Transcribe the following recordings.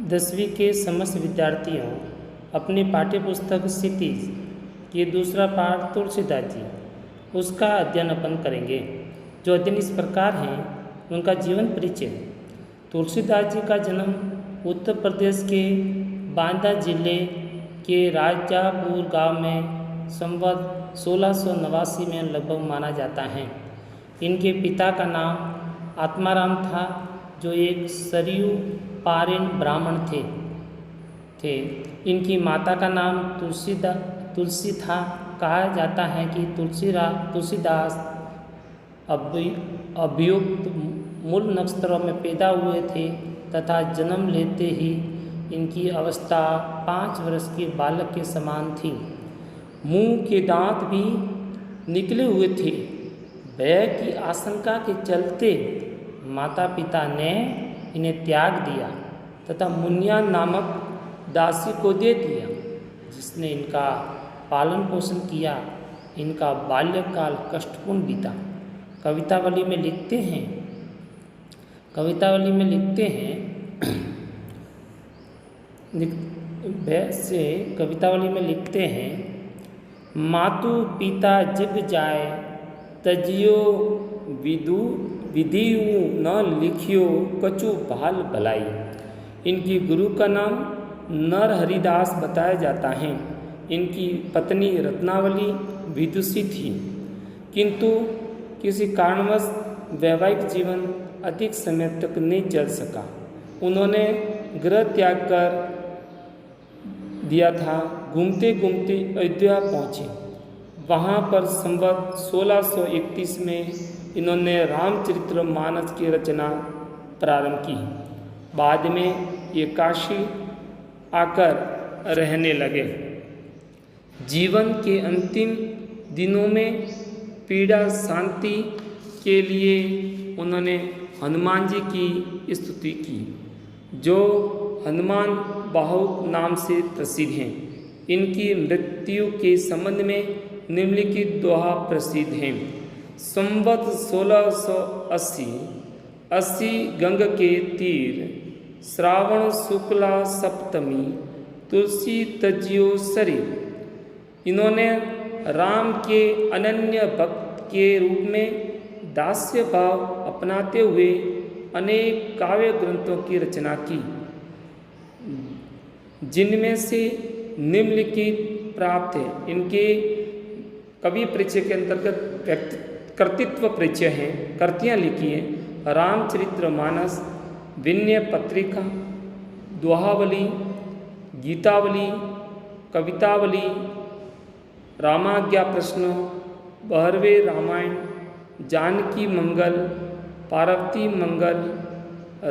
10वीं के समस्त विद्यार्थियों अपनी पाठ्यपुस्तक क्षितिज ये दूसरा पाठ तुलसीदास जी उसका अध्ययन अपन करेंगे। जो अध्ययन इस प्रकार हैं, उनका जीवन परिचय। तुलसीदास जी का जन्म उत्तर प्रदेश के बांदा जिले के राजापुर गांव में संवत 1689 में लगभग माना जाता है। इनके पिता का नाम आत्माराम था, जो एक सरयू पारीण ब्राह्मण थे। इनकी माता का नाम तुलसी था। कहा जाता है कि तुलसीदास अभियुक्त मूल नक्षत्रों में पैदा हुए थे तथा जन्म लेते ही इनकी अवस्था 5 वर्ष के बालक के समान थी। मुंह के दांत भी निकले हुए थे। भय की आशंका के चलते माता पिता ने इन्हें त्याग दिया तथा मुनिया नामक दासी को दे दिया, जिसने इनका पालन पोषण किया। इनका बाल्यकाल कष्टपूर्ण बीता। कवितावली में लिखते हैं मातु पिता जग जाए तजियो विधियु न लिखियो कछु भाल भलाई। इनकी गुरु का नाम नरहरिदास बताया जाता है। इनकी पत्नी रत्नावली विदुषी थी, किंतु किसी कारणवश वैवाहिक जीवन अधिक समय तक नहीं चल सका। उन्होंने गृह त्याग कर दिया था। घूमते घूमते अयोध्या पहुँचे। वहाँ पर संवत 1631 में इन्होंने रामचरितमानस की रचना प्रारंभ की। बाद में ये काशी आकर रहने लगे। जीवन के अंतिम दिनों में पीड़ा शांति के लिए उन्होंने हनुमान जी की स्तुति की, जो हनुमान बाहुक नाम से प्रसिद्ध हैं। इनकी मृत्यु के संबंध में निम्नलिखित दोहा प्रसिद्ध हैं। संवत 1680 गंग के तीर श्रावण शुक्ला सप्तमी तुलसी तजियो शरीर। इन्होंने राम के अनन्य भक्त के रूप में दास्य भाव अपनाते हुए अनेक काव्य ग्रंथों की रचना की, जिनमें से निम्नलिखित प्राप्त है। इनके कवि परिचय के अंतर्गत कर्तृत्व परिचय हैं। कृतियाँ लिखी हैं रामचरितमानस, विनय पत्रिका, दोहावली, गीतावली, कवितावली, रामाज्ञा प्रश्न, बहरवे रामायण, जानकी मंगल, पार्वती मंगल,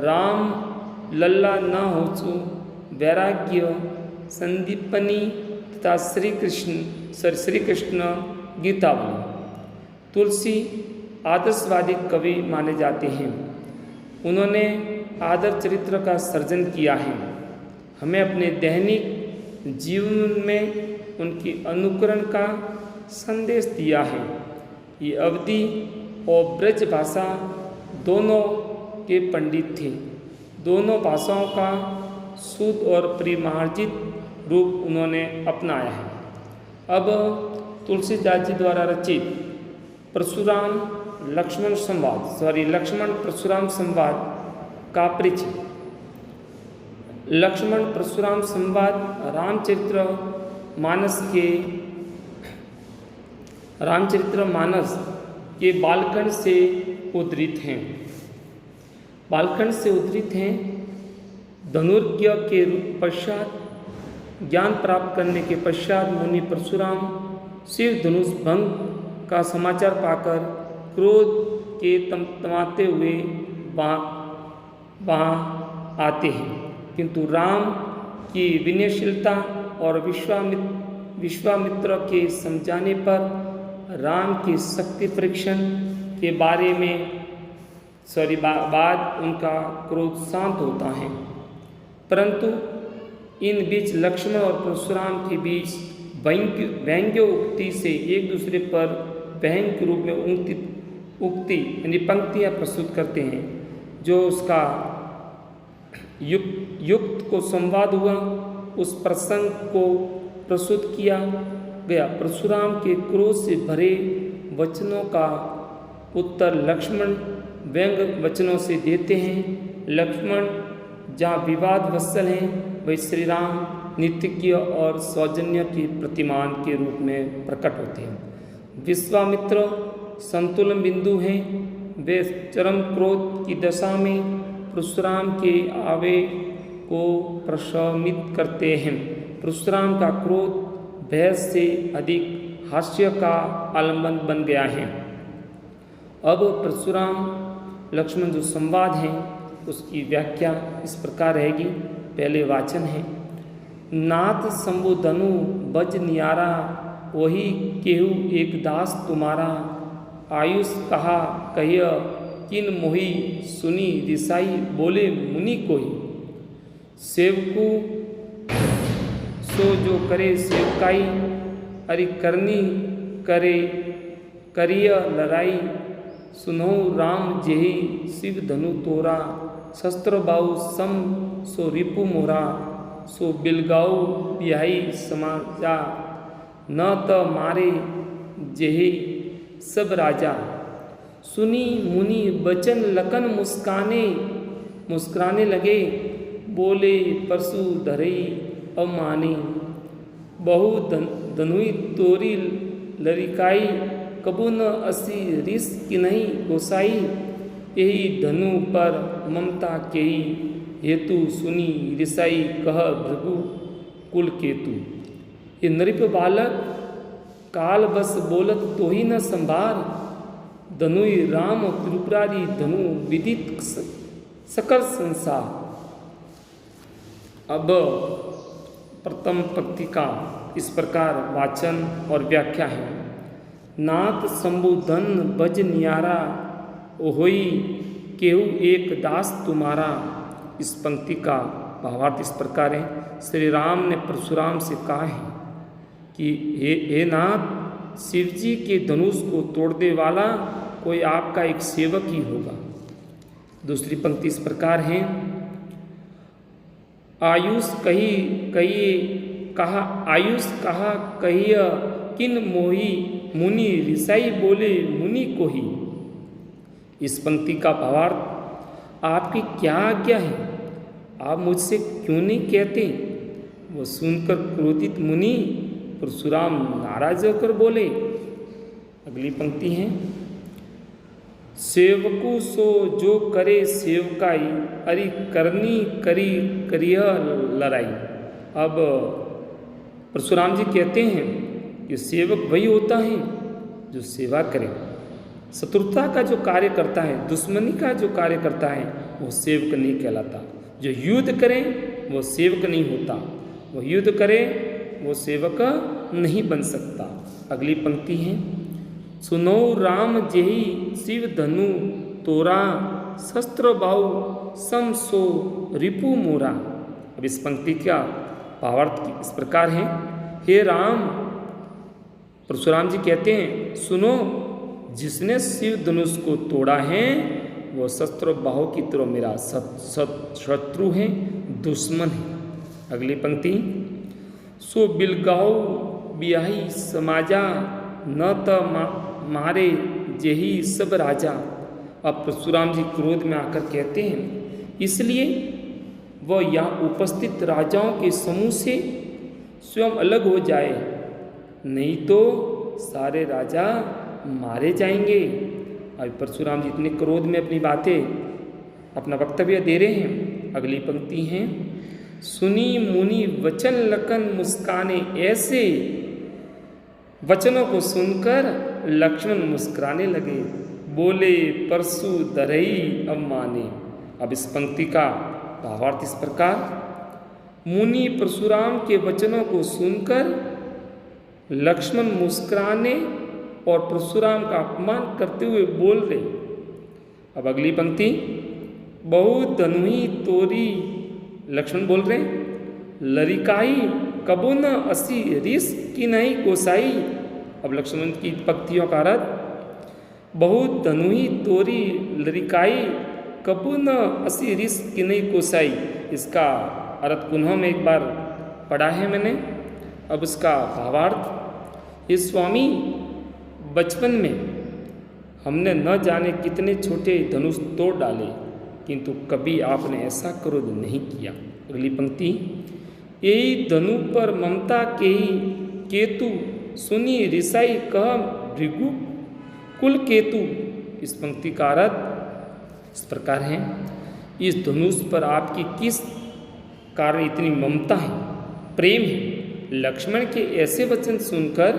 राम लल्ला न होचु, वैराग्य, संदीपनी तथा श्री कृष्ण गीतावली। तुलसी आदर्शवादी कवि माने जाते हैं। उन्होंने आदर्श चरित्र का सर्जन किया है। हमें अपने दैनिक जीवन में उनकी अनुकरण का संदेश दिया है। ये अवधी और ब्रज भाषा दोनों के पंडित थे। दोनों भाषाओं का शुद्ध और परिमार्जित रूप उन्होंने अपनाया है। अब तुलसीदास जी द्वारा रचित लक्ष्मण परशुराम संवाद का परिचय। लक्ष्मण परशुराम संवाद रामचरितमानस के बालखंड से उद्धृत हैं। धनुर्ज्ञ के पश्चात ज्ञान प्राप्त करने के पश्चात मुनि परशुराम शिव धनुष भंग का समाचार पाकर क्रोध के तमतमाते हुए वहाँ आते हैं, किंतु राम की विनयशीलता और विश्वामित्र के समझाने पर राम के शक्ति परीक्षण के बारे में बाद उनका क्रोध शांत होता है। परंतु इन बीच लक्ष्मण और परशुराम के बीच व्यंग्य उक्ति से एक दूसरे पर व्यंग्य के रूप में उक्ति यानी पंक्तियाँ प्रस्तुत करते हैं, जो उसका युक्त को संवाद हुआ, उस प्रसंग को प्रस्तुत किया गया। परशुराम के क्रोध से भरे वचनों का उत्तर लक्ष्मण व्यंग वचनों से देते हैं। लक्ष्मण जहाँ विवाद वत्सल हैं, वही श्री राम नित्य और सौजन्य के प्रतिमान के रूप में प्रकट होते हैं। विश्वामित्र संतुलन बिंदु हैं, वे चरम क्रोध की दशा में परशुराम के आवेग को प्रशमित करते हैं। परशुराम का क्रोध भय से अधिक हास्य का आलंबन बन गया है। अब परशुराम लक्ष्मण जो संवाद है उसकी व्याख्या इस प्रकार रहेगी। पहले वाचन है, नाथ शंभु धनु बज नियारा, वही केहू एक दास तुम्हारा। आयुष कहा कहिय किन मोही, सुनी रिसाई बोले मुनि कोई। सेवकू सो जो करे सेवकाई, अरि करनी करे करिय लड़ाई। सुनो राम जेहि शिव धनु तोरा, शस्त्र बाहु सम सो रिपु मोरा। सो बिलगाऊ बिहाई समाजा, न त मारे जेहि सब राजा। सुनी मुनि बचन लखन मुस्कुराने लगे, बोले परशु धरई अमानी। बहु धनुई तोरी लरिकाई, कबू न असी रिस किन्हीं गोसाई। यही धनु पर ममता केही, हेतु सुनी रिसाई कह भृगु कुल केतु। ये नृप बालक काल बस बोलत तो ही न संभार। धनुई राम त्रिपुरारी धनु विदित सकल संसार। अब प्रथम पंक्ति का इस प्रकार वाचन और व्याख्या है। नाथ शंभुधन बज नियारा, ओहोई केहू एक दास तुम्हारा। इस पंक्ति का भावार्थ इस प्रकार है। श्री राम ने परशुराम से कहा है कि हे नाथ, शिवजी के धनुष को तोड़ने वाला कोई आपका एक सेवक ही होगा। दूसरी पंक्ति इस प्रकार है, आयुष कहा कहिय किन मोही, मुनि रिसाई बोले मुनि कोही। इस पंक्ति का भावार्थ, आपकी क्या आज्ञा है, आप मुझसे क्यों नहीं कहते। वो सुनकर क्रोधित मुनि परशुराम नाराज होकर बोले। अगली पंक्ति है, सेवकु सो जो करे सेवकाई, अरि करनी करी करिय लड़ाई। अब परशुराम जी कहते हैं कि सेवक वही होता है जो सेवा करे। शत्रुता का जो कार्य करता है, दुश्मनी का जो कार्य करता है, वो सेवक नहीं कहलाता। जो युद्ध करे वो सेवक नहीं होता, वो युद्ध करे वो सेवक नहीं बन सकता। अगली पंक्ति है, सुनो राम जेहि शिव धनु तोरा, शस्त्र बाहु सम सो रिपु मोरा। अब इस पंक्ति का भावार्थ इस प्रकार है, हे राम, परशुराम जी कहते हैं सुनो, जिसने शिव धनुष को तोड़ा है वो शस्त्र बाहु की तरह मेरा शत्रु है, दुश्मन है। अगली पंक्ति, सो बिलगाऊ बियाही समाजा, न त मारे जेही सब राजा। अब परशुराम जी क्रोध में आकर कहते हैं, इसलिए वह यहाँ उपस्थित राजाओं के समूह से स्वयं अलग हो जाए, नहीं तो सारे राजा मारे जाएंगे। अब परशुराम जी इतने क्रोध में अपनी बातें, अपना वक्तव्य दे रहे हैं। अगली पंक्ति है, सुनी मुनि वचन लखन मुस्काने, ऐसे वचनों को सुनकर लक्ष्मण मुस्कुराने लगे, बोले परशु धरई अम्माने। अब इस पंक्ति का भावार्थ इस प्रकार, मुनि परशुराम के वचनों को सुनकर लक्ष्मण मुस्कुराने और परशुराम का अपमान करते हुए बोल रहे। अब अगली पंक्ति, बहुत धनुही तोरी, लक्ष्मण बोल रहे, लरिकाई कबू न असी रिस की नहीं गोसाई। अब लक्ष्मण की पंक्तियों का अर्थ, बहुत धनुही तोरी लरिकाई कबू न असी रिस की नहीं गोसाई। इसका अर्थ पुनः में एक बार पढ़ा है मैंने। अब उसका भावार्थ, ये स्वामी बचपन में हमने न जाने कितने छोटे धनुष तोड़ डाले, किंतु कभी आपने ऐसा क्रोध नहीं किया। अगली पंक्ति, यही धनु पर ममता के ही केतु सुनी रिसाई कह भृगु कुल केतु। इस पंक्ति का अर्थ इस प्रकार है, इस धनुष पर आपकी किस कारण इतनी ममता है, प्रेम है। लक्ष्मण के ऐसे वचन सुनकर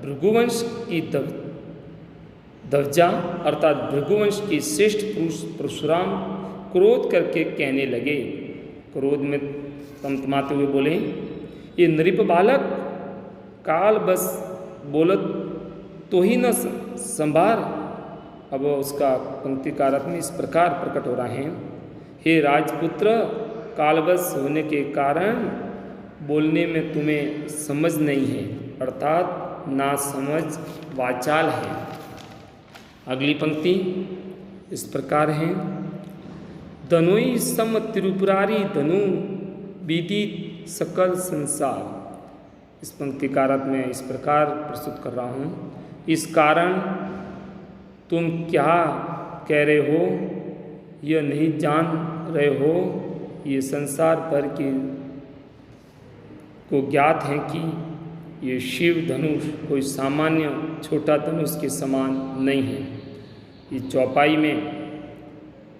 भृगुवंश की ध्वजा अर्थात भृगुवंश के श्रेष्ठ पुरुष परशुराम क्रोध करके कहने लगे, क्रोध में तमतमाते हुए बोले, ये नृप बालक काल बस बोलत तो ही न संभार। अब उसका पंक्ति का अर्थ में इस प्रकार प्रकट हो रहे हैं, हे राजपुत्र, कालवश होने के कारण बोलने में तुम्हें समझ नहीं है, अर्थात ना समझ वाचाल है। अगली पंक्ति इस प्रकार है, धनुई सम त्रिपुरारी धनु विदित सकल संसार। इस पंक्ति का अर्थ मैं इस प्रकार प्रस्तुत कर रहा हूँ, इस कारण तुम क्या कह रहे हो यह नहीं जान रहे हो, ये संसार भर की को ज्ञात है कि ये शिव धनुष कोई सामान्य छोटा धनुष के समान नहीं है। इस चौपाई में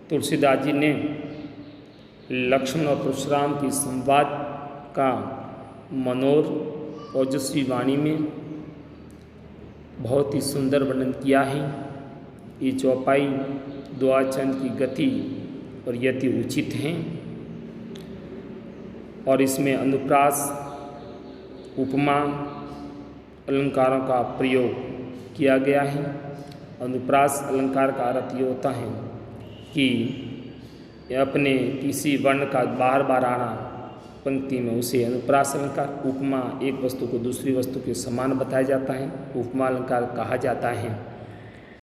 तुलसीदास जी ने लक्ष्मण और परशुराम की संवाद का मनोर ओजस्वी वाणी में बहुत ही सुंदर वर्णन किया है। ये चौपाई द्वाचन की गति और यति उचित हैं और इसमें अनुप्रास उपमा अलंकारों का प्रयोग किया गया है। अनुप्रास अलंकार का अर्थ ये होता है कि अपने किसी वर्ण का बार बार आना पंक्ति में, उसे अनुप्रास अलंकार। उपमा एक वस्तु को दूसरी वस्तु के समान बताया जाता है, उपमा अलंकार कहा जाता है।